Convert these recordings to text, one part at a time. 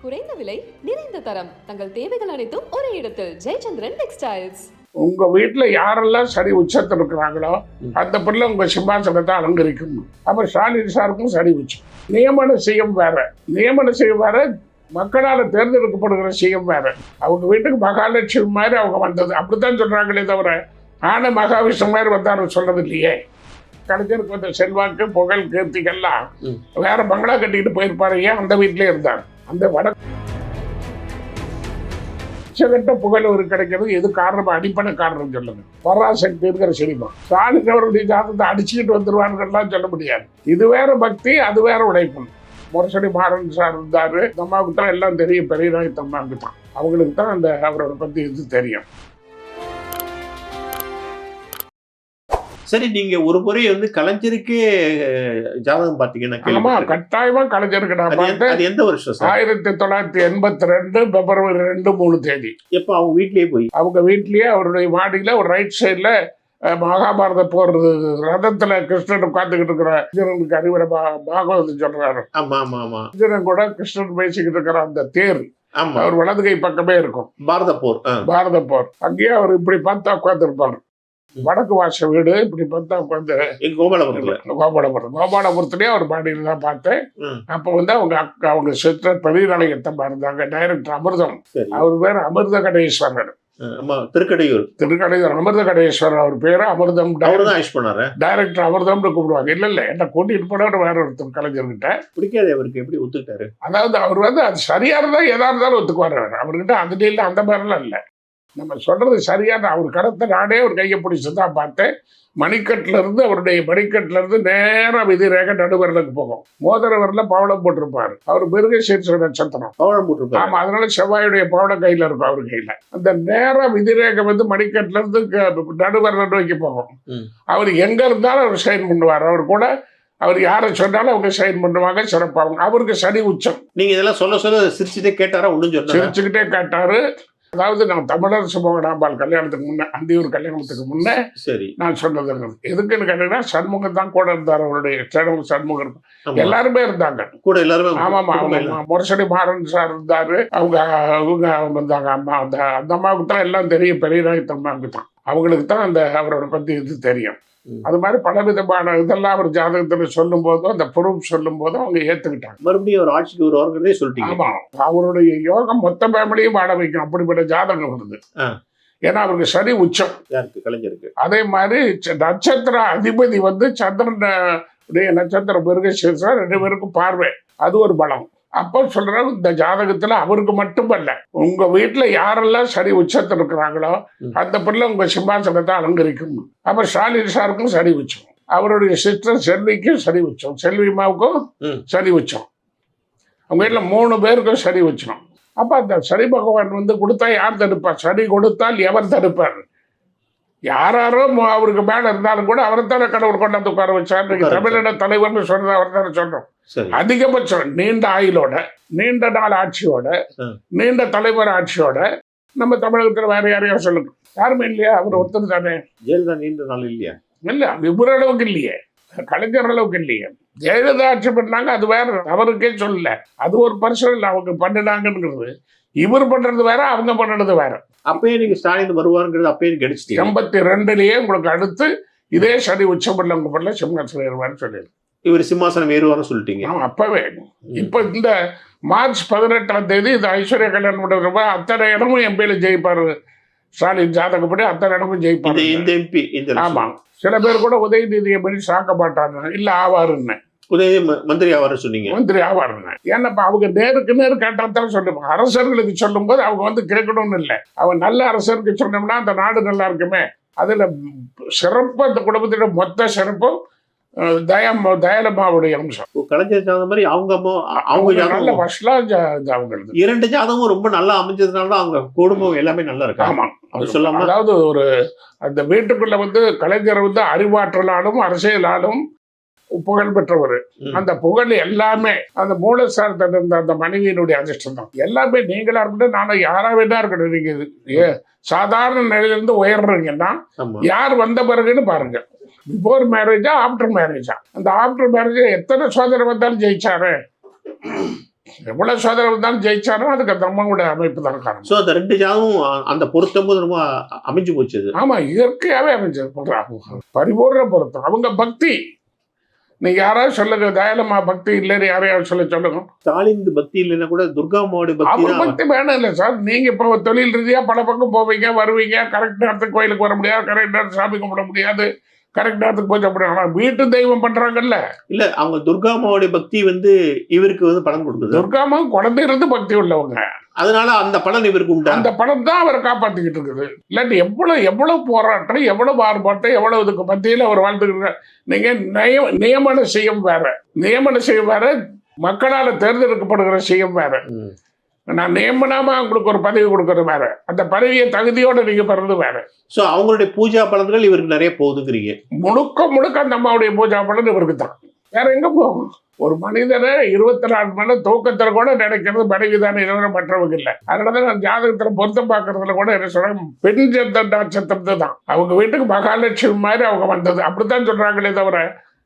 குறைந்த விலை, நிறைந்த தரம். தங்கள் தேவைகள் அனைத்தும் ஒரே இடத்தில். ஜெயச்சந்திரன் டெக்ஸ்டைல்ஸ். உங்க வீட்டுல யாரெல்லாம் சரி உச்சத்தில் இருக்கிறாங்களோ அந்த பிள்ளை உங்க சிம்மாசனத்தை அலங்கரிக்கும். அப்ப ஸ்டாலின் சாருக்கும் சரி உச்சம். நியமன செய்யும் வேற, நியமன செய்யும் வேற, மக்களால் தேர்ந்தெடுக்கப்படுகிற செய்யும் வேற. அவங்க வீட்டுக்கு மகாலட்சுமி மாதிரி அவங்க வந்தது அப்படித்தான் சொல்றாங்களே தவிர ஆன மகாவிஷ்ணு மாதிரி வந்தாரு சொல்றது இல்லையே. கலைஞருக்கு வந்த செல்வாக்கு புகழ் கீர்த்திகள்லாம் வேற பங்களா கட்டிக்கிட்டு போயிருப்பாரு. ஏன் அந்த வீட்டிலே இருந்தார்? அந்த உச்சகட்ட புகழ் ஒரு கிடைக்கிறது எது காரணம்? அடிப்படை காரணம் சொல்லுங்க. பராசக்தி இருக்கிற சினிமா ஸ்டாலின் அவருடைய ஜாதகத்தை அடிச்சுக்கிட்டு வந்துருவாருலாம் சொல்ல முடியாது. இது வேற பக்தி, அது வேற உழைப்பு. முரசொலி மாறன் சார் இருந்தாரு. அம்மாவுக்கு தான் எல்லாம் தெரியும், பெரிய நாய் தம்மாவுக்கு தான். அவங்களுக்கு தான் அந்த அவரோட பத்தி இது தெரியும். சரி, நீங்க ஒரு முறை கலைஞருக்கே ஜாதகம் பாத்தீங்கன்னா கட்டாயமா கலைஞருக்கு நான் பார்த்தேன். எந்த வருஷம்? 1982 பிப்ரவரி 2-3 தேதி. எப்ப அவங்க வீட்லயே போய் அவங்க வீட்லயே அவருடைய மாடியில ஒரு ரைட் சைட்ல மகாபாரத போர் ரதத்துல கிருஷ்ணன் உட்கார்ந்துகிட்டு இருக்கிற அர்ஜுனனுக்கு அறிவுரை பாகவதம் சொல்றாரு. ஆமா ஆமா ஆமா. அர்ஜுனன் கூட கிருஷ்ணன் பேசிக்கிட்டு இருக்கிற அந்த தேர் அவர் வலது கை பக்கமே இருக்கும். பாரத போர். பாரத போர் அங்கேயே அவர் இப்படி பார்த்தா உட்கார்ந்துருப்பாரு. வடக்கு வாச வீடு இப்படி பார்த்தா உட்காந்து கோபாலபுரத்துலயே அவர் பாடியில தான் பார்த்தேன். அப்ப அவங்க அக்கா, அவங்க சிஸ்டர் பெரியநாயகத்தம்மா இருந்தாங்க. டைரக்டர் அமிர்தம், அவர் பேர் அமிர்த கடேஸ்வரர். திருக்கடையூர் அமிர்த கடேஸ்வரர் அவர் பேரு. அமிர்தம் டைரக்டர் அமிர்தம்னு கூப்பிடுவாங்க. இல்ல என்ன கூட்டிட்டு போன வேற ஒருத்தர் கலைஞர்கிட்ட பிடிக்காது. அவருக்கு எப்படி ஒத்துக்கிட்டாரு? அதாவது அவர் அது சரியா இருந்தா எதா இருந்தாலும் ஒத்துக்குவாரு. அவர்கிட்ட அதுல இல்ல, அந்த மாதிரிலாம் இல்ல. நம்ம சொல்றது சரியான அவர் கடத்த நாடே ஒரு கையை பிடிச்சுதான் பார்த்தேன். மணிக்கட்டுல இருந்து அவருடைய மணிக்கட்டுல இருந்து நேரா விதிரேக நடுவரலுக்கு போகும். மோதிரவரில் பவளம் போட்டிருப்பாரு. அவர் மிருகசீர்ஷ நட்சத்திரம் பவளம் போட்டிருப்பாரு. ஆமா, அதனால செவ்வாயுடைய பவளம் கையில இருக்கும் அவர் கையில. அந்த நேரா விதிரேக மணிக்கட்டுல இருந்து நடுவரல் நோக்கி போகும். அவர் எங்க இருந்தாலும் அவர் சைன் பண்ணுவார். அவர் கூட அவர் யாரை சொன்னாலும் அவங்க சைன் பண்ணுவாங்க, சிறப்பாங்க. அவருக்கு சனி உச்சம். நீங்க இதெல்லாம் சொல்ல சொல்ல சிரிச்சுட்டே கேட்டாரா? ஒன்றும் சிரிச்சுக்கிட்டே கேட்டாரு. அதாவது நான் தமிழரசு மோகனாம்பாள் கல்யாணத்துக்கு முன்னே, அந்தியூர் கல்யாணத்துக்கு முன்னே நான் சொன்னது எதுக்குன்னு கேட்டீங்கன்னா, சண்முகம் தான் கூட இருந்தார். அவருடைய சண்முகம் எல்லாருமே இருந்தாங்க கூட. எல்லாருமே ஆமாமா. முரசொலி மாறன் சார் இருந்தாரு. அவங்க வந்தாங்க. அம்மா அந்த அம்மாவுக்கு தான் எல்லாம் தெரியும், பெரிய நாய் தம்மாவுக்கு தான். அவங்களுக்கு தான் அந்த அவரோட பத்தி இது தெரியும். அது மாதிரி பலவிதமான இதெல்லாம் அவர் ஜாதகத்துல சொல்லும் போதும், அந்த ப்ரூஃப் சொல்லும் போதும் அவங்க ஏத்துக்கிட்டாங்க. மறுபடியும் ஒரு ஆட்சிக்கு வருவாங்கிறதே சொல்லிட்டீங்க. ஆமா, அவருடைய யோகம் மொத்த ஃபேமிலியும் வாழ வைக்கும். அப்படிப்பட்ட ஜாதகம் வருது. ஏன்னா அவருக்கு சனி உச்சம். யாருக்கு? கலைஞருக்கு. அதே மாதிரி நட்சத்திர அதிபதி சந்திரனுடைய நட்சத்திரம் மிருகசீரிஷம், 2 பேருக்கும் பார்வை. அது ஒரு பலம். அப்போ சொல்ற இந்த ஜாதகத்துல அவருக்கு மட்டுமல்ல, உங்க வீட்டுல யாரெல்லாம் சரி உச்சத்தில் இருக்கிறாங்களோ அந்த பிள்ளை உங்க சிம்மாசனத்தை அலங்கரிக்கும். அப்ப ஸ்டாலின் சாருக்கும் சரி உச்சம், அவருடைய சிஸ்டர் செல்விக்கும் சரி உச்சம், செல்விமாவுக்கும் சரி உச்சம், அவங்க வீட்டுல 3 பேருக்கும் சரி உச்சம். அப்ப அந்த சனி பகவான் கொடுத்தா யார் தடுப்பார்? சனி கொடுத்தால் எவர் தடுப்பார்? யாரோ அவருக்கு மேல இருந்தாலும் கூட அவரைத்தானே கடவுள் கொண்டாந்து உட்கார வச்சார். தமிழின தலைவர்னு சொன்னது அவர் தானே சொல்றோம். அதிகபட்சம் நீண்ட ஆயுளோட, நீண்ட நாள் ஆட்சியோட, நீண்ட தலைவர் ஆட்சியோட நம்ம தமிழகத்துல வேற யாரையோ சொல்லுங்க. யாருமே இல்லையா? அவர் ஒருத்தர் தானே. ஜெயலலிதா நீண்ட நாள் இல்லையா? இல்ல, இவர் அளவுக்கு இல்லையே, கலைஞர் அளவுக்கு இல்லையே. ஜெயலலிதா ஆட்சி பண்ணாங்க, அது வேற, அவருக்கே சொல்லல. அது ஒரு பர்சனல் அவங்க பண்ணினாங்கிறது. இவர் பண்றது வேற, அவங்க பண்றது வேற. அப்பயே நீங்க ஸ்டாலின் வருவாருங்கிறது அப்பயே கிடைச்சிட்டு 82லயே உங்களுக்கு அடுத்து இதே சனி உச்சம் உங்க பண்ணல சிம்மாசனம் ஏறுவார்னு சொல்லிடு. இவர் சிம்மாசனம் ஏறுவார்னு சொல்லிட்டீங்க. அப்பவே இப்ப இந்த மார்ச் 18ஆம் தேதி இந்த ஐஸ்வர்யா கல்யாணம் பண்றப்ப அத்தனை இடமும் எம்பியில ஜெயிப்பாரு. ஸ்டாலின் ஜாதகப்படி அத்தனை இடமும் ஜெயிப்பாரு. இந்த எம்பி. ஆமா, சில பேர் கூட உதயநிதியை படி சாக்க மாட்டாங்க. இல்ல ஆவாருன்னு, உதய மந்திரி ஆவாரு சொன்னீங்க. மந்திரி ஆவாருன்னு. ஏன்னாப்பா அவங்க நேருக்கு நேரு கேட்டாத்தான் சொல்லுவாங்க. அரசர்களுக்கு சொல்லும் போது அவங்க கேட்கணும்னு இல்லை. அவன் நல்ல அரசருக்கு சொன்னோம்னா அந்த நாடு நல்லா இருக்குமே. அதுல சிறப்பு அந்த குடும்பத்தோட மொத்த சிறப்பும் தயாலம்மாவுடைய அம்சம். கலைஞர் ஜாதகம் மாதிரி அவங்க நல்ல வசலா அவங்களுக்கு 2 ஜாதகமும் ரொம்ப நல்லா அமைஞ்சதுனால அவங்க குடும்பம் எல்லாமே நல்லா இருக்கு. ஆமா, சொல்லாம அதாவது ஒரு அந்த வீட்டுக்குள்ள கலைஞர் அறிவாற்றலாலும் அரசியலாலும் புகழ் பெற்றவர். அந்த புகழ் எல்லாமே அந்த மூலஸ்தானத்தில் இருந்த அந்த மனைவியினுடைய அதிர்ஷ்டம் தான். எல்லாமே நீங்களா இருக்கட்டும், நானும் யாராவேதான் இருக்கட்டும். நீங்க சாதாரண நிலையிலிருந்து உயர்றீங்கன்னா யார் வந்த பிறகுன்னு பாருங்க. பிஃபோர் மேரேஜா ஆஃப்டர் மேரேஜா? அந்த ஆஃப்டர் மேரேஜ் எத்தனை சோதனை வந்தாலும் ஜெயிச்சாரு. எவ்வளவு சோதனை இருந்தாலும் ஜெயிச்சாலும் அதுக்கு அந்த அம்மாவோட அமைப்பு தான் காரணம். ஸோ அந்த 2 ஜாதகம் அந்த பொருத்தம் போது ரொம்ப அமைஞ்சு போச்சு அது. ஆமா, இயற்கையாவே அமைஞ்சது. பரிபூர்ண பொருத்தம். அவங்க பக்தி. நீங்க யாராவது சொல்லுங்க, தயாளம்மா பக்தி இல்லைன்னு யாரையாவது சொல்லுங்க. ஸ்டாலின் பக்தி இல்லைன்னா கூட துர்கா அம்மாவோட பக்தி அவர் தான். பக்தி வேணும் இல்லை சார். நீங்க இப்போ தொழில் ரீதியா பல பக்கம் போவீங்க வருவீங்க, கரெக்ட் நேரத்துக்கு கோயிலுக்கு வர முடியாது, கரெக்ட் நேரத்துக்கு சாமி கும்பிட முடியாது, கரெக்ட் நேரத்துக்கு போய் சாப்பிட. ஆனா வீட்டு தெய்வம் பண்றாங்கல்ல. இல்ல அவங்க துர்கா அம்மாவோட பக்தி வந்து இவருக்கு வந்து பலன் கொடுக்குது. துர்காமா குழந்தை இருந்து பக்தி உள்ளவங்க, அதனால அந்த பலன் இவருக்கு உண்டு. அந்த படம் தான் அவரை காப்பாத்திக்கிட்டு இருக்குது. இல்லாட்டி எவ்வளவு போராட்டம், எவ்வளவு ஆர்ப்பாட்டம், எவ்வளவு இதுக்கு மத்தியில் அவர் வாழ்ந்துட்டு. நீங்க நியமன செய்யும் வேற, நியமன செய்யும் வேற, மக்களால் தேர்ந்தெடுக்கப்படுகிற செய்யும் வேற. நான் நியமனமா உங்களுக்கு ஒரு பதவி கொடுக்கறது வேற, அந்த பதவியை தகுதியோட நீங்க பெறது வேற. சோ அவங்களுடைய பூஜா பலன்கள் இவருக்கு நிறைய போகுதுங்கிறீங்க. முழுக்க அந்த அம்மாவுடைய பூஜா பலன் இவருக்கு தான். வேற எங்க போகும்? ஒரு மனிதனை 24 மணி நேரம் தூக்கத்துல கூட நினைக்கிறது மனைவி தானே, மற்றவங்க இல்லை. அதனாலதான் நான் ஜாதகத்துல பொருத்தம் பார்க்கறதுல கூட என்ன சொல்றாங்க, பெண் நட்சத்திரம் தான் அவங்க வீட்டுக்கு மகாலட்சுமி மாதிரி அவங்க வந்தது, அப்படித்தான் சொல்றாங்களே தவிர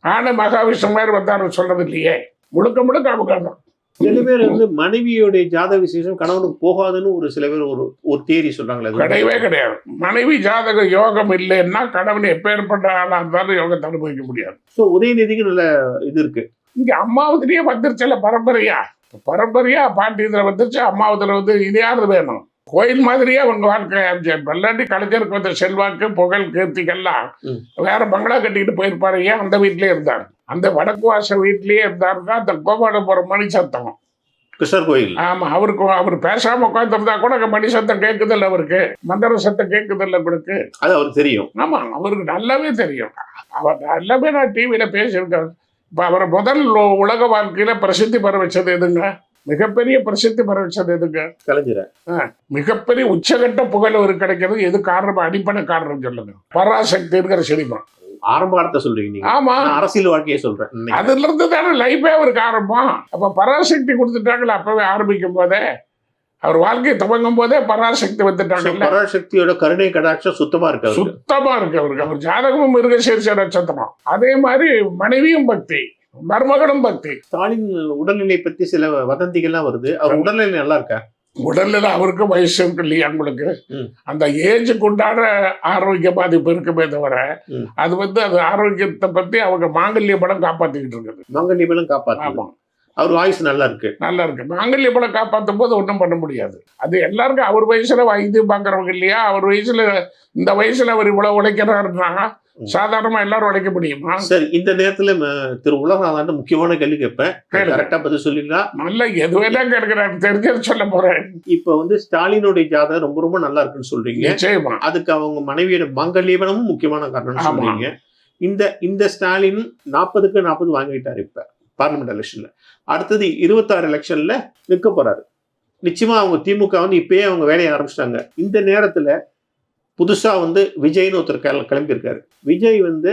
ஆனா மகாவிஷ்ணு மாதிரி வந்தாரு சொல்றது இல்லையே. முழுக்க அவங்க தான். சில பேர் வந்து மனைவியோடைய ஜாதக விசேஷம் கணவனுக்கு போகாதுன்னு ஒரு சில பேர் ஒரு தியரி சொல்றாங்களே. கிடையவே கிடையாது. மனைவி ஜாதக யோகம் இல்லைன்னா கணவன் எப்பேற்பட்ட ஆளா இருந்தாலும் யோகத்தை அனுபவிக்க முடியாது. ஸோ உதயநிதிக்கு நல்ல இது இருக்கு. இங்க அம்மாவதுலயே வந்துருச்சுல பரம்பரையா பாண்டியத்துல வந்துருச்சு. அம்மாவதுல வந்து இனியாவது வேணும். கோயில் மாதிரியே அவங்க வாழ்க்கை அமைச்சார். பல்லாண்டி கலைஞருக்கு வந்த செல்வாக்கு புகழ் கீர்த்திகள்லாம் வேற பங்களா கட்டிக்கிட்டு போயிருப்பாரு. ஏன் அந்த வீட்லயே இருந்தார், அந்த வடக்கு வாச வீட்லயே இருந்தாருன்னா அந்த கோபாலபுரம் மணி சத்தம் கிருஷ்ணர் கோயில். ஆமா, அவர் பேசாம உட்காந்துருந்தா கூட அங்க மணி சத்தம் கேட்குது இல்லை, அவருக்கு மந்திர சத்தம் கேட்குது இல்லை உங்களுக்கு. அது அவருக்கு தெரியும். ஆமா, அவருக்கு நல்லாவே தெரியும். அவர் நல்லாவே நான் டிவியில பேசியிருக்காரு. இப்ப அவரை முதல் உலக வாழ்க்கையில பிரசித்தி பெற வச்சது எதுங்க? மிகப்பெரிய பிரசித்தி பெற வச்சது எதுங்க? கலைஞர். மிகப்பெரிய உச்சகட்ட புகழ் அவருக்கு கிடைக்கிறது எது காரணம்? அடிப்படை காரணம் சொல்லுங்க. பராசக்திங்கிற சினிமா. ஆரம்ப காலத்தை சொல்றீங்க நீங்க. ஆமா, அரசியல் வாழ்க்கையை சொல்றேன். அதுல இருந்து தானே லைஃபே அவருக்கு ஆரம்பம். அப்ப பராசக்தி கொடுத்துட்டாங்களா அப்பவே ஆரம்பிக்கும் போதே, அவர் வாழ்க்கையை துவங்கும் போதே பராசக்தி வந்துட்டாங்க. பராசக்தியோட கருணை கடாட்சம் சுத்தமா இருக்கு அவருக்கு. அவர் ஜாதகமும் மிருகசீரிஷ நட்சத்திரம். அதே மாதிரி மனைவியும் பக்தி, மருமகனும் பக்தி. ஸ்டாலின் உடல்நிலை பத்தி சில வதந்திகள்லாம் வருது. அவர் உடல்நிலை நல்லா இருக்கா? உடல்நிலை அவருக்கு வயசு இருக்கு இல்லையா உங்களுக்கு, அந்த ஏஜுக்கு உண்டான ஆரோக்கிய பாதிப்பு இருக்குமே தவிர அது வந்து அது ஆரோக்கியத்தை பத்தி அவங்க மாங்கல்ய பலம் காப்பாத்திக்கிட்டு இருக்குது. மாங்கல்ய பலம் காப்பாத்து. ஆமா, அவர் வாய்ஸ் நல்லா இருக்கு. மாங்கல்ய பலம் காப்பாற்றும் போது ஒன்றும் பண்ண முடியாது. அது எல்லாருக்கும் அவர் வயசுல வைத்தியம் பாக்குறவங்க இல்லையா. அவர் வயசுல இந்த வயசுல அவர் இவ்வளவு உழைக்கிறாருன்னா சாதாரணமா எல்லாரும் உழைக்க முடியுமா? சரி, இந்த நேரத்துல திரு உலகநாதன் முக்கியமான கேள்வி கேட்பேன். கரெக்டா பதில் சொல்லிக்கலாம். நல்ல எதுவெல்லாம் கேட்கிறேன், தெரிஞ்சது சொல்ல போறேன். இப்ப வந்து ஸ்டாலினுடைய ஜாதகம் ரொம்ப ரொம்ப நல்லா இருக்குன்னு சொல்றீங்க. நிச்சயமா. அதுக்கு அவங்க மனைவியோட மாங்கல்யபலமும் முக்கியமான காரணம் சொல்றீங்க. இந்த ஸ்டாலின் 40க்கு 40 வாங்கிட்டாரு இப்ப பார்லிமெண்ட் எலெக்ஷன்ல. அடுத்தது 26 எலெக்ஷன்ல நிற்க போறாரு. நிச்சயமா அவங்க திமுக வந்து இப்பயே அவங்க வேலையை ஆரம்பிச்சிட்டாங்க. இந்த நேரத்துல புதுசா வந்து விஜய்னு ஒருத்தர் கிளம்பியிருக்காரு. விஜய் வந்து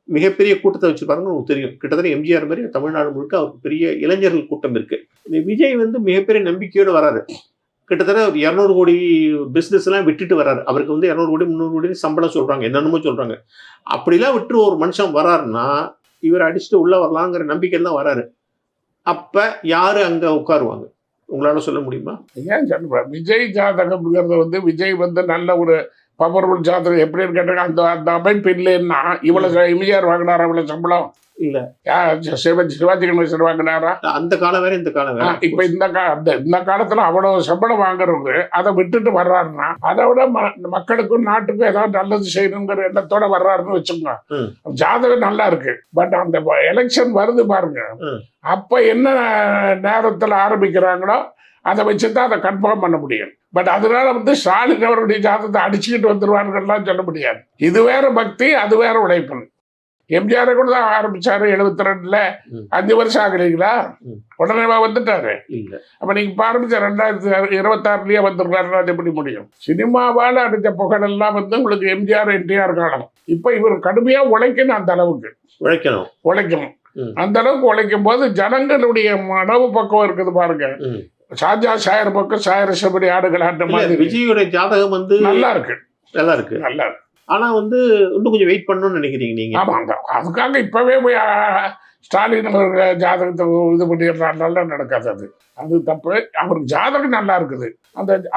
மிகப்பெரிய கூட்டத்தை வச்சிருப்பாருன்னு உங்களுக்கு தெரியும். கிட்டத்தட்ட எம்ஜிஆர் மாதிரி தமிழ்நாடு முழுக்க அவருக்கு பெரிய இளைஞர்கள் கூட்டம் இருக்கு. இந்த விஜய் வந்து மிகப்பெரிய நம்பிக்கையோடு வராரு. கிட்டத்தட்ட ஒரு 200 கோடி பிஸ்னஸ் எல்லாம் விட்டுட்டு வர்றாரு. அவருக்கு வந்து 200 கோடி 300 கோடி சம்பளம் சொல்றாங்க, என்னென்னமோ சொல்றாங்க. அப்படிலாம் விட்டு ஒரு மனுஷன் வராருன்னா இவர் அடிச்சுட்டு உள்ள வரலாங்கிற நம்பிக்கை தான் வராரு. அப்ப யாரு அங்க உட்காருவாங்க உங்களால சொல்ல முடியுமா? ஏன் சொல்றேன், விஜய் ஜாதகம்ங்கிறது வந்து விஜய் வந்து நல்ல ஒரு பவர்ஃபுல் ஜாதகம். எப்படின்னு கேட்டாங்க, அந்த அமைப்பு இல்லைன்னா இவ்வளவு எம்ஜிஆர் வாங்கினாரா இவ்வளவு சம்பளம்? இல்ல. சிவாஜி கணேசன் வாங்கினாரா? அந்த காலம் வேற இந்த காலம் வேற. இப்ப இந்த காலத்துல அவ்வளவு சம்பளம் வாங்குறவங்க அதை விட்டுட்டு வர்றாருன்னா அதை விட மக்களுக்கும் நாட்டுக்கும் ஏதாவது நல்லது செய்யணுங்கிற எண்ணத்தோட வர்றாருன்னு வச்சுக்கோங்க. ஜாதகம் நல்லா இருக்கு. பட் அந்த எலெக்ஷன் வருது பாருங்க, அப்ப என்ன நேரத்துல ஆரம்பிக்கிறாங்களோ அதை வச்சுதான் அதை கன்ஃபார்ம் பண்ண முடியும். பட் அதனால வந்து ஸ்டாலின் அவருடைய ஜாதகத்தை அடிச்சுக்கிட்டு வந்துருவாருலாம் சொல்ல முடியாது. இது வேற பக்தி, அது வேற உழைப்பு. எம்ஜிஆர் கூட தான் ஆரம்பிச்சாரு 72ல. 5 வருஷம் ஆகுறீங்களா, உடனே வந்துட்டாரு. அப்ப நீங்க ஆரம்பிச்ச 2026லயே வந்துருக்காருன்னா அது எப்படி முடியும்? சினிமாவால அடிச்ச புகழ் எல்லாம் வந்து உங்களுக்கு எம்ஜிஆர் என்டிஆர் காலம். இப்ப இவர் கடுமையா உழைக்கணும், அந்த அளவுக்கு உழைக்கணும். அந்த அளவுக்கு உழைக்கும் போது ஜனங்களுடைய மனவு பக்கம் இருக்குது பாருங்க. ஷாஜா ஷாயர் பக்கம் ஷாயர் செபடி ஆடுகள் ஆட்ட மாதிரி விஜயோட ஜாதகம் வந்து நல்லா இருக்கு. ஆனா வந்து இன்னும் கொஞ்சம் வெயிட் பண்ணணும்னு நினைக்கிறீங்க நீங்க? ஆமாங்க, அதுக்காக இப்பவே போய் ஸ்டாலின் அவர்கள் ஜாதகத்தை இது பண்ணிடுறாருனால நடக்காது. அது தப்பு. அவருக்கு ஜாதகம் நல்லா இருக்குது.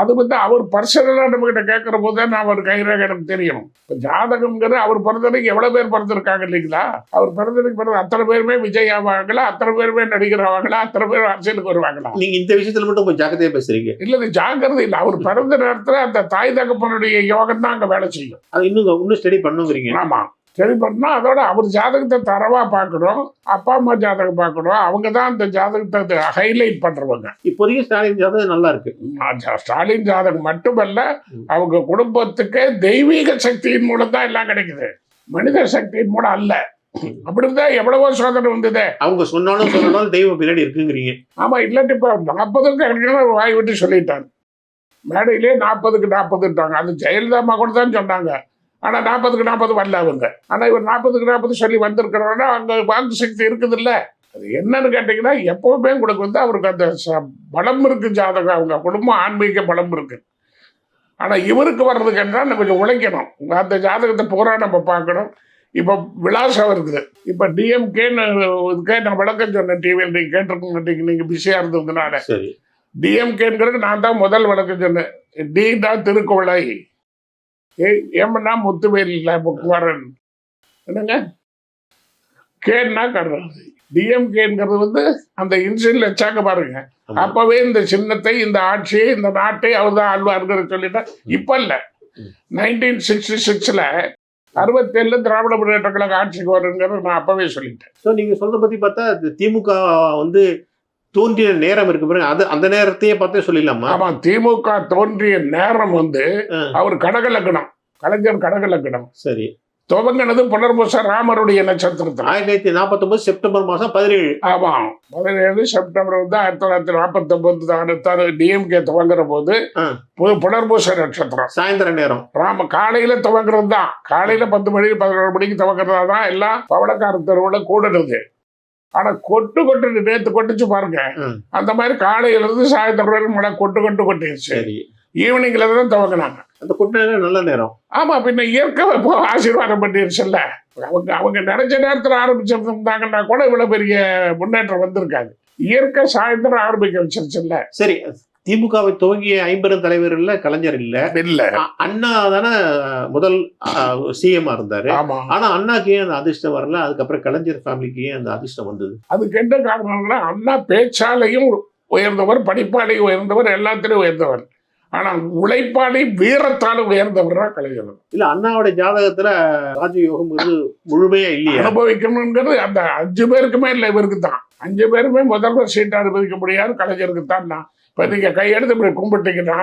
அது வந்து அவர் பர்சனலாக நம்ம கிட்ட கேட்கிற போது தான் அவர் கைரேகை எனக்கு தெரியணும். இப்போ ஜாதகம்ங்கிறது அவர் பிறந்தனைக்கு எவ்வளோ பேர் பிறந்திருக்காங்க இல்லைங்களா? அவர் பிறந்தனைக்கு பிறகு அத்தனை பேருமே விஜய் ஆவாங்களா, அத்தனை பேருமே நடிகர் ஆவாங்களா, அத்தனை பேர் அரசியலுக்கு வருவாங்களா? நீங்க இந்த விஷயத்துல மட்டும் கொஞ்சம் ஜாக்கிரதையா பேசுறீங்க. இல்லை, ஜாக்கிரதை இல்லை. அவர் பிறந்த நேரத்தில் அந்த தாய் தகப்பனுடைய யோகம் தான் அங்கே வேலை செய்யும். அது இன்னும் ஸ்டடி பண்ணுங்கிறீங்க. ஆமாம், சரி பண்ணா அதோட அவர் ஜாதகத்தை தரவா பார்க்கணும், அப்பா அம்மா ஜாதகம் பார்க்கணும். அவங்க தான் அந்த ஜாதகத்தை ஹைலைட் பண்றவங்க. இப்போதைக்கு ஸ்டாலின் ஜாதகம் நல்லா இருக்கு. ஸ்டாலின் ஜாதகம் மட்டுமல்ல, அவங்க குடும்பத்துக்கு தெய்வீக சக்தியின் மூலம் தான் எல்லாம் கிடைக்குது, மனித சக்தியின் மூலம் அல்ல. அப்படிதான் எவ்வளவோ சோதனை வந்தது. அவங்க சொன்னாலும் தெய்வம் பின்னாடி இருக்குங்கிறீங்க. ஆமா, இல்லாட்டி இப்ப 40க்கு வாய் விட்டு சொல்லிட்டாங்க. மேடையிலே 40க்கு 40ட்டாங்க. அது ஜெயலலிதா அம்மா கூட தான் சொன்னாங்க. ஆனா 40க்கு 40 வரல அவங்க. ஆனா இவர் 40க்கு 40 சொல்லி வந்திருக்கிறோன்னா அங்க வாக்கு சக்தி இருக்குது இல்ல. அது என்னன்னு கேட்டீங்கன்னா, எப்பவுமே உங்களுக்கு வந்து அவருக்கு அந்த பலம் இருக்கு ஜாதகம். அவங்க குடும்பம் ஆன்மீக பலம் இருக்கு. ஆனா இவருக்கு வர்றதுக்கு என்ன கொஞ்சம் உழைக்கணும். அந்த ஜாதகத்தை பூரா நம்ம பார்க்கணும். இப்போ விலாசம் இருக்குது. இப்போ டிஎம்கேன்னு நான் விளக்கம் சொன்னேன் டிவியில். நீங்க கேட்டிருக்க நீங்க பிஸியா இருந்ததுனால. டிஎம்கேங்கிறது நான் தான் முதல் விளக்கம் சொன்னேன். டி தான் திருக்குவளை, ஏமன்னா முத்துவேல் குமரன், என்னங்க கேன்னா கர்றது. டிஎம்கேங்கிறது வந்து அந்த இன்சியல் வச்சாங்க பாருங்க. அப்பவே இந்த சின்னத்தை, இந்த ஆட்சியை, இந்த நாட்டை அவர் தான் ஆழ்வார்கிற சொல்லிட்டா. இப்ப இல்ல, 1966ல 67 திராவிட முன்னேற்ற கழக ஆட்சிக்கு வருங்கிறது நான் அப்பவே சொல்லிட்டேன். ஸோ நீங்க சொல்றத பத்தி பார்த்தா திமுக வந்து தோன்றிய நேரம் இருக்கு பாருங்க, அது அந்த நேரத்தையே பார்த்தே சொல்லிடலாமா? ஆமா, திமுக தோன்றிய நேரம் வந்து அவர் கடகலக்கணம், கலைஞர் கடகலக்கணம். சரி, துவங்கினது புனர்பூச ராமருடைய நட்சத்திரத்தில் 1949 செப்டம்பர் மாதம் 17. ஆமா, 17 செப்டம்பர் வந்து 1949 டிஎம்கே துவங்குற போது புனர்பூச நட்சத்திரம் சாயந்தர நேரம். காலையில துவங்குறது தான். காலையில 10 மணி 11 மணிக்கு துவங்குறதா தான் எல்லாம் பவளக்கார தெருவில் கூடுறது. ஆனா கொட்டு நேத்து கொட்டுச்சு பாருங்க. அந்த மாதிரி காலையில இருந்து சாயந்தரம் வரைக்கும் மழை கொட்டிடுச்சு. ஈவினிங்ல தான் துவங்கினாங்க. அந்த கொட்டு நேரம் நல்ல நேரம். ஆமா, பின்ன இயற்கை ஆசீர்வாதம் பண்ணிருச்சுல்ல. அவங்க நினைச்ச நேரத்துல ஆரம்பிச்சிருந்தாங்கன்னா கூட இவ்வளவு பெரிய முன்னேற்றம் வந்திருக்காது. இயற்கை சாயந்தரம் ஆரம்பிக்க வச்சிருச்சுல்ல. சரி, திமுகவை துவங்கிய 50 தலைவர்கள்ல கலைஞர் இல்ல, அண்ணா தானே முதல் சிஎம் இருந்தாரு. ஆனா அண்ணாக்கு ஏன் அந்த அதிர்ஷ்டம் வரல? அதுக்கப்புறம் கலைஞர் ஃபேமிலிக்கு ஏன் அந்த அதிர்ஷ்டம் வந்தது? அதுக்கு என்ன காரணம்னா, அண்ணா பேச்சாலையும் உயர்ந்தவர், படிப்பாலையும் உயர்ந்தவர், எல்லாத்திலையும் உயர்ந்தவர். ஆனா உழைப்பாளி வீரத்தாலும் உயர்ந்தவர் தான் கலைஞர். இல்ல, அண்ணாவோட ஜாதகத்துல ராஜயோகம் முழுமையா இல்லையா அனுபவிக்கணுங்கிறது அந்த 5 பேருக்குமே இல்லை, இவருக்கு தான். 5 பேருமே முதல்வர் சீட்டை அனுபவிக்க முடியாது, கலைஞருக்கு தான். இப்போ நீங்கள் கையெடுத்து இப்படி கும்பிட்டீங்கன்னா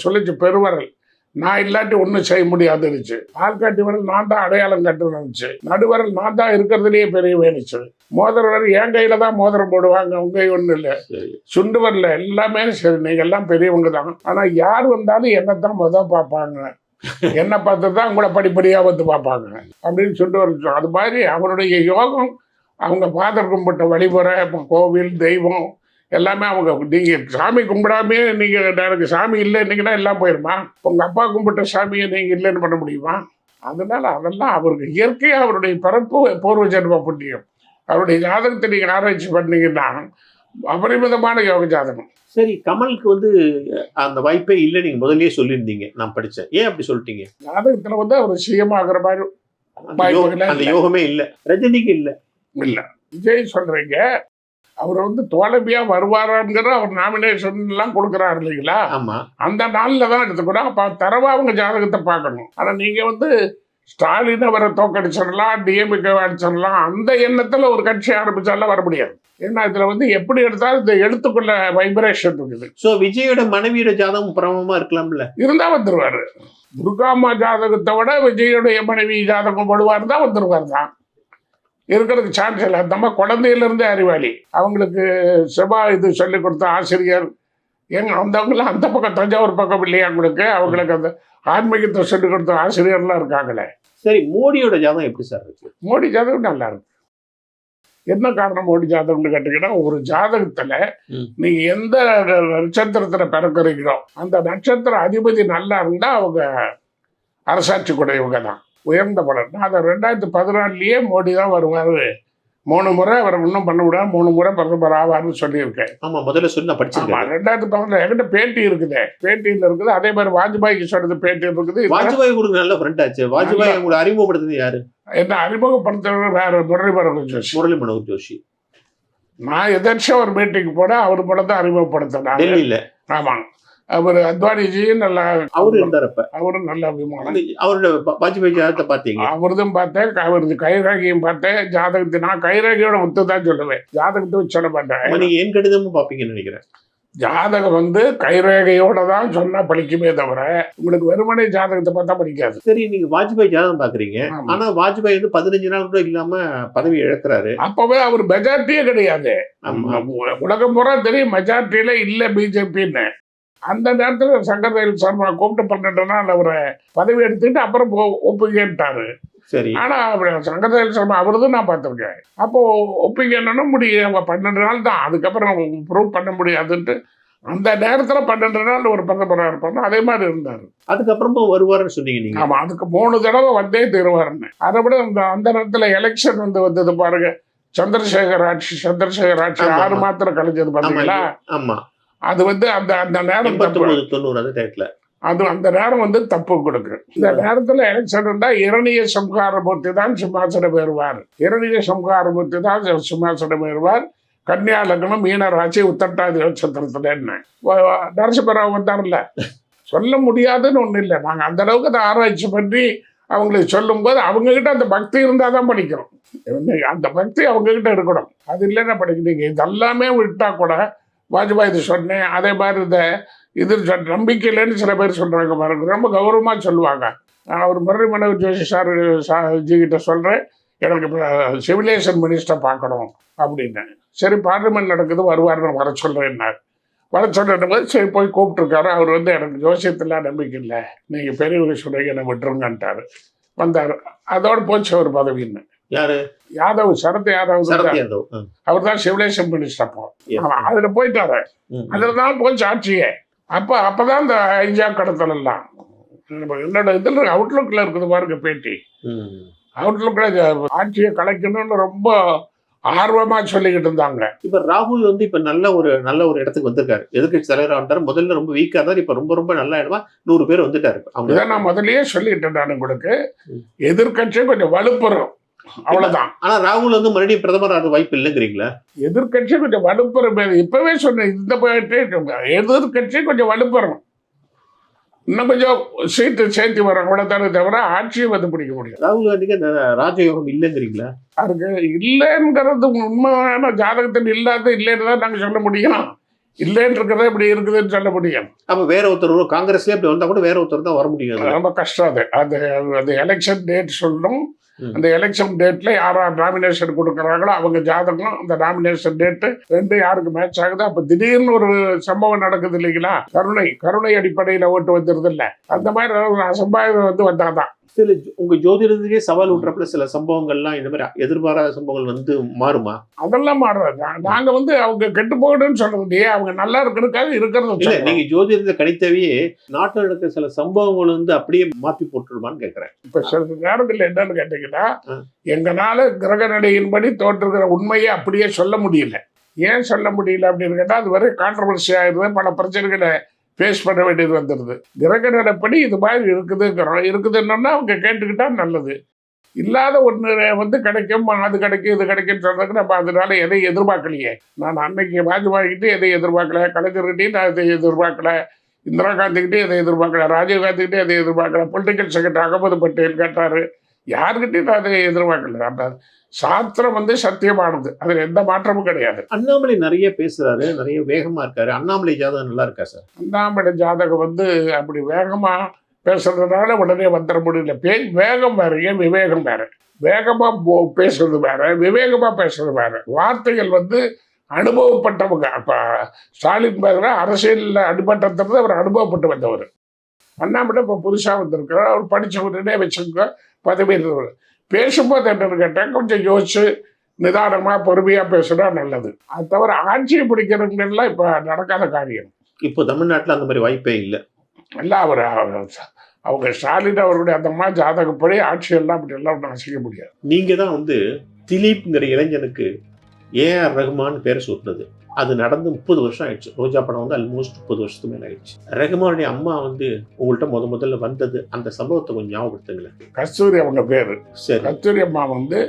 சொல்லிச்சு பெருவரல், நான் இல்லாட்டி ஒன்றும் செய்ய முடியாதுருச்சு. ஆள்காட்டி வரல் நான் தான் அடையாளம் கட்டுனுச்சு. நடுவரல் நான் தான் இருக்கிறதுலேயே பெரிய வேணுச்சு. மோதிரம் என் கையில தான் மோதிரம் போடுவாங்க, உங்க கை ஒன்றும் இல்லை. சுண்டு வரல எல்லாமே சரி, நீங்கள் எல்லாம் பெரியவங்க தான். ஆனால் யார் வந்தாலும் என்னத்தான் முதல் பார்ப்பாங்க, என்னை பார்த்து தான் உங்களை படிப்படியாக வந்து பார்ப்பாங்க அப்படின்னு சொல்லிட்டு வர. அது மாதிரி அவருடைய யோகம், அவங்க ஃபாதர் கும்பிட்ட வழிமுறை, இப்போ கோவில் தெய்வம் எல்லாமே அவங்க. நீங்கள் சாமி கும்பிடாமே நீங்கள் எனக்கு சாமி இல்லைன்னீங்கன்னா எல்லாம் போயிடுமா? உங்கள் அப்பா கும்பிட்ட சாமியை நீங்கள் இல்லைன்னு பண்ண முடியுமா? அதனால அதெல்லாம் அவருக்கு இயற்கையாக அவருடைய பிறப்பு பூர்வ ஜென்ம புண்ணியம். அவருடைய ஜாதகத்தை நீங்கள் ஆராய்ச்சி பண்ணீங்கன்னா அபரிமிதமான யோக ஜாதகம். சரி, கமலுக்கு வந்து அந்த வாய்ப்பே இல்லை, நீங்கள் முதல்லயே சொல்லியிருந்தீங்க, நான் படித்தேன். ஏன் அப்படி சொல்லிட்டீங்க? ஜாதகத்தில் வந்து அவர் சிஎம் ஆகிற மாதிரி அந்த யோகமே இல்லை. ரஜினிக்கு இல்லை. விஜய் சொல்றீங்க, அவர் வந்து தோல்வியா வருவாராங்கிற அவர் நாமினேஷன் எல்லாம் கொடுக்குறாரு இல்லைங்களா? அந்த நாள்ல தான் எடுத்துக்கூட அப்ப தரவா அவங்க ஜாதகத்தை பார்க்கணும். ஆனா நீங்க வந்து ஸ்டாலின் அவரை தோக்கடிச்சிடலாம், டிஎம்கே அடிச்சிடலாம், அந்த எண்ணத்துல ஒரு கட்சி ஆரம்பிச்சாலும் வர முடியாது. ஏன்னா இதுல வந்து எப்படி எடுத்தாலும் இந்த எழுத்துக்குள்ள வைப்ரேஷன் இருக்குது. சோ விஜயோட மனைவியோட ஜாதகம் பிரமமா இருக்கலாம்ல, இருந்தா வந்துருவாரு. துர்காம்மா ஜாதகத்தை விட விஜயோடைய மனைவி ஜாதகம் போடுவார் தான் வந்துருவார் தான். இருக்கிறதுக்கு சான்ஸ் இல்லை. நம்ம குழந்தையிலிருந்தே அறிவாளி. அவங்களுக்கு செவ்வாய் இது சொல்லி கொடுத்த ஆசிரியர் அந்தவங்களாம் அந்த பக்கம் தஞ்சாவூர் பக்கம் இல்லையா உங்களுக்கு? அவங்களுக்கு அந்த ஆன்மீகத்தை சொல்லி கொடுத்த ஆசிரியர்லாம் இருக்காங்களே. சரி, மோடியோட ஜாதகம் எப்படி சார் இருக்கு? மோடி ஜாதகம் நல்லா இருக்கு. என்ன காரணம் மோடி ஜாதகம்னு கேட்டீங்கன்னா, ஒரு ஜாதகத்துல நீங்க எந்த நட்சத்திரத்துல பிறக்கிறீங்களோ அந்த நட்சத்திர அதிபதி நல்லா இருந்தா அவங்க அரசாட்சி கூடையவங்க தான், உயர்ந்த பலன். அதை 2014 மோடி தான் வருவார் 3 முறை அவர் இன்னும் பண்ண விடாம 3 முறை பிரதமர் ஆவார்னு சொல்லியிருக்கேன். ஆமா, முதல்ல சொல்லி நான் ஆமா, படிச்சிருக்கேன். 2011 என்கிட்ட பேட்டி இருக்குது, பேட்டியில் இருக்குது. அதே மாதிரி வாஜ்பாய்க்கு சொன்னது பேட்டி இருக்குது. வாஜ்பாய் கூட நல்ல ஃப்ரெண்ட் ஆச்சு. வாஜ்பாய் உங்களை அறிமுகப்படுத்துறது யாரு? என்ன அறிமுகப்படுத்துறது வேற முரளி மனோகர் ஜோஷி. முரளி மனோகர் ஜோஷி. நான் எதாச்சும் ஒரு மீட்டிங் போட அவர் படம் தான் அறிமுகப்படுத்தினாங்க. டெல்லியில. ஆமா, அவர் அத்வானிஜியும் நல்ல அவரு இருந்தாரப்ப. அவரும் நல்ல அபிமானம். அவரோட வாஜ்பாய் ஜாதகத்தை பாத்தீங்க? அவரதும் பார்த்தேன், அவரது கைரேகையும் பார்த்தேன். ஜாதகத்தை நான் கைரேகையோட ஒத்து தான் சொல்லுவேன், ஜாதகத்தை சொல்ல மாட்டேன். நீங்க என் கடிதமும் பாப்பீங்கன்னு நினைக்கிறேன். ஜாதகம் வந்து கைரேகையோட தான் சொன்னா படிக்குமே தவிர உங்களுக்கு வெறுமனே ஜாதகத்தை பார்த்தா படிக்காது. சரி, நீங்க வாஜ்பாய் ஜாதகம் பாக்குறீங்க. ஆமா. ஆனா வாஜ்பாய் வந்து 15 நாள் கூட இல்லாம பதவி இழக்கிறாரு. அப்பவே அவர் மெஜாரிட்டியே கிடையாது. ஆமா. உலகம் பூரா தெரியும் மெஜாரிட்டியில இல்ல பிஜேபின்னு. அந்த நேரத்துல சங்கர் தயாள் சர்மா கூப்பிட்டு 12 நாள் அவரை பதவி எடுத்துக்கிட்டு அப்புறம் ஒப்புக்கிட்டாரு. சரி. ஆனா சங்கர் தயாள் சர்மா அவரதும் நான் பார்த்திருக்கேன். அப்போ ஒப்புக்கணும்னா முடியும் 12 நாள் தான், அதுக்கப்புறம் ப்ரூவ் பண்ண முடியாதுன்ட்டு அந்த நேரத்துல 12 நாள் ஒரு பிரதமராக இருப்பாங்க. அதே மாதிரி இருந்தாரு. அதுக்கப்புறமா வருவாருன்னு சொன்னீங்க நீங்க. ஆமா, அதுக்கு 3 தடவை வந்தே தருவாருன்னு. அதை விட அந்த நேரத்துல எலெக்ஷன் வந்தது பாருங்க, சந்திரசேகர் ஆட்சி 6 மாத்திரம் கழிஞ்சது பாத்தீங்களா? ஆமா. அது அந்த நேரம் 89-90 அந்த டயத்துல அந்த நேரம் தப்பு கொடுக்கு. இந்த நேரத்துல எலெக்ஷன் இருந்தா இரணிய சம்ஹாரமூர்த்தி தான் சிம்மாசனம் ஏறுவார். இரணிய சம்ஹாரமூர்த்தி தான் சிம்மாசனம் ஏறுவார். கன்னியா லக்னம், மீன ராசி, உத்தட்டாதி நட்சத்திரத்துல என்ன நரசிம்மராவ் வந்தார்ல, சொல்ல முடியாதுன்னு ஒண்ணு இல்லை. நாங்க அந்த அளவுக்கு அதை ஆராய்ச்சி பண்ணி அவங்களுக்கு சொல்லும் போது அவங்க கிட்ட அந்த பக்தி இருந்தாதான் படிக்கிறோம். அந்த பக்தி அவங்க கிட்ட இருக்கணும். அது இல்லைன்னா படிக்கிறீங்க. இதெல்லாமே விட்டா கூட வாஜ்பாய் இது சொன்னேன், அதே மாதிரி இது நம்பிக்கை இல்லைன்னு சில பேர் சொல்றாங்க பாருங்க, ரொம்ப கௌரவமா சொல்லுவாங்க. நான் ஒரு முரளி மனோகர் ஜோஷி ஜி கிட்ட சொல்றேன், எனக்கு சிவிலேஷன் மினிஸ்டர் பார்க்கணும் அப்படின்னு. சரி, பார்லிமெண்ட் நடக்குது, வருவார், நான் வர சொல்றேன். வர சொல்லும் போது சரி போய் கூப்பிட்டுருக்காரு. அவர் எனக்கு ஜோசியத்துல நம்பிக்கை இல்லை, நீங்க பெரியவங்க சொல்றீங்க, என்னை விட்டுருங்கன்ட்டாரு. வந்தாரு, அதோட போச்சு ஒரு பதவின்னு. யாரு? யாதவ், சரத் யாதவ். அவர் தான் சிவிலேஷன் மினிஸ்டர். அப்போ அதுல போயிட்டாரு. அதுலதான் போச்சு ஆட்சியே. அப்பதான் இந்த ஹைஜாக் கடத்தல் எல்லாம் என்னோட இதுல அவுட்லுக்ல இருக்குது பாருங்க பேட்டி. அவுட்லுக்ல ஆட்சியை கலைக்கணும்னு ரொம்ப ஆர்வமா சொல்லிக்கிட்டு இருந்தாங்க. இப்ப ராகுல் இப்ப நல்ல ஒரு இடத்துக்கு வந்திருக்காரு. எதிர்கட்சி தலைவராக வந்துட்டாரு. முதல்ல ரொம்ப வீக்கா இருந்தாரு, இப்ப ரொம்ப நல்ல இடமா 100 பேர் வந்துட்டாரு. அவங்க நான் முதல்லயே சொல்லிட்டேன், நான் உங்களுக்கு எதிர்கட்சியை கொஞ்சம் வலுப்புறோம், அவ்வளவுதான். ஆனா ராகுல் மறுபடியும் பிரதமர் ஆக வாய்ப்பு இல்லைங்கிறீங்களா? எதிர்கட்சி கொஞ்சம் வலுப்புறம். இப்பவே சொன்னேன், எதிர்கட்சி கொஞ்சம் வலுப்புறோம், இன்னும் கொஞ்சம் சீட்டு சேர்த்து வரும், அவ்வளவுதானே தவிர ஆட்சியை பிடிக்க முடியும். ராகுல் காந்திக்கு ராஜயோகம் இல்லைங்கிறீங்களா? அதுக்கு இல்லைங்கிறது உண்மையான ஜாதகத்தில் இல்லைன்னு தான் நாங்க சொல்ல முடியும். இல்லைன்னு இருக்கிறத இப்படி இருக்குதுன்னு சொல்ல முடியும். அப்ப வேற ஒருத்தர் காங்கிரஸ்ல இப்படி வந்தா கூட வேற ஒருத்தர் தான் வர முடியும். ரொம்ப கஷ்டம். அது எலெக்ஷன் டேட் சொல்லணும். அந்த எலெக்ஷன் டேட்ல யாரா நாமினேஷன் கொடுக்குறாங்களோ அவங்க ஜாதகம், அந்த நாமினேஷன் டேட்டு 2 யாருக்கு மேட்ச் ஆகுது. அப்ப திடீர்னு ஒரு சம்பவம் நடக்குது இல்லைங்களா, கருணை அடிப்படையில ஓட்டு வந்துருது இல்ல, அந்த மாதிரி சம்பாயம் வந்தாதான். சில உங்க ஜோதிடத்துக்கே சவால் விட்டுறப்பல சில சம்பவங்கள்லாம் இந்த மாதிரி எதிர்பாராத சம்பவங்கள் மாறுமா? அதெல்லாம் மாறுறது. நாங்க அவங்க கெட்டு போகணும்னு சொல்றது இல்லையே, அவங்க நல்லா இருக்கிறதுக்காக இருக்கிறது இல்ல. நீங்க ஜோதிடத்தை கணித்தவே நாட்டில் நடக்கிற சில சம்பவங்கள் அப்படியே மாற்றி போட்டுருமான்னு கேட்கிறேன். இப்ப சில நேரத்தில் என்னன்னு கேட்டீங்கன்னா, எங்களால கிரக நடையின்படி தோற்றுகிற உண்மையை அப்படியே சொல்ல முடியல. ஏன் சொல்ல முடியல அப்படின்னு கேட்டா, அது வரை கான்ட்ரவர்சி ஆயிடுது, பல பிரச்சனைகளை ஃபேஸ் பண்ண வேண்டியது வந்துடுது. கிரக நடப்படி இது மாதிரி இருக்குதுன்னா அவங்க கேட்டுக்கிட்டா நல்லது. இல்லாத ஒன்று கிடைக்கும், அது கிடைக்கும், இது கிடைக்கும்னு சொல்றதுக்கு நம்ம அதனால எதையும் எதிர்பார்க்கலையே. நான் அன்னைக்கு வாஜ்பாய்கிட்டே எதை எதிர்பார்க்கல, கலைஞர்கிட்டையும் நான் எதை எதிர்பார்க்கல, இந்திரா காந்திகிட்டே எதை எதிர்பார்க்கல, ராஜீவ் காந்திகிட்டே எதை எதிர்பார்க்கல, பொலிட்டிக்கல் செக்ரட்டரி அகமது பட்டேல் கேட்டாரு, யாருக்கிட்டையும் நான் அதை எதிர்பார்க்கல. அந்த சாஸ்திரம் சத்தியமானது, அதுல எந்த மாற்றமும் கிடையாது. அண்ணாமலை நிறைய பேசுறாரு, நிறைய வேகமா இருக்காரு. அண்ணாமலை ஜாதகம் நல்லா இருக்கா சார்? அண்ணாமலை ஜாதகம் அப்படி வேகமா பேசுறதுனால உடனே வந்துட முடியல. வேகம் வேற, ஏன் விவேகம் வேற. வேகமா பேசுறது வேற, விவேகமா பேசுறது வேற. வார்த்தைகள் அனுபவப்பட்டவங்க. அப்ப ஸ்டாலின் பேசுற அரசியல் அடிமட்டத்திலிருந்து அவர் அனுபவப்பட்டு வந்தவர். அண்ணாமலை இப்ப புதுசா வந்திருக்கிறார், அவர் படிச்சவருன்னே வச்சுக்க பதவியில். பேசும்போது என்னன்னு கேட்டால் கொஞ்சம் யோசிச்சு நிதானமா பொறுமையா பேசுனா நல்லது. அது தவிர ஆட்சியை பிடிக்கிறதுலாம் இப்ப நடக்காத காரியம். இப்போ தமிழ்நாட்டில் அந்த மாதிரி வாய்ப்பே இல்லை. இல்ல, அவங்க ஸ்டாலின் அவருடைய அந்த மாதிரி ஜாதகப்படி ஆட்சியெல்லாம் அப்படி எல்லாம் அசைக்க முடியாது. நீங்க தான் திலீப்ங்கிற இளைஞனுக்கு ஏஆர் ரஹ்மான் பேரை சூட்டினது. அது நடந்து 30 வருஷம் ஆயிடுச்சு. ரோஜா படம் வந்து ஆல்மோஸ்ட் 30 வருஷத்துக்கு மேல ஆயிடுச்சு. ரஹ்மானுடைய அம்மா வந்து உங்கள்கிட்ட முதல்ல வந்தது அந்த சம்பவத்தை கொஞ்சம் ஞாபகப்படுத்துங்களேன். கஸ்தூரி அவங்க பேரு. சரி. கஸ்தூரி அம்மா வந்து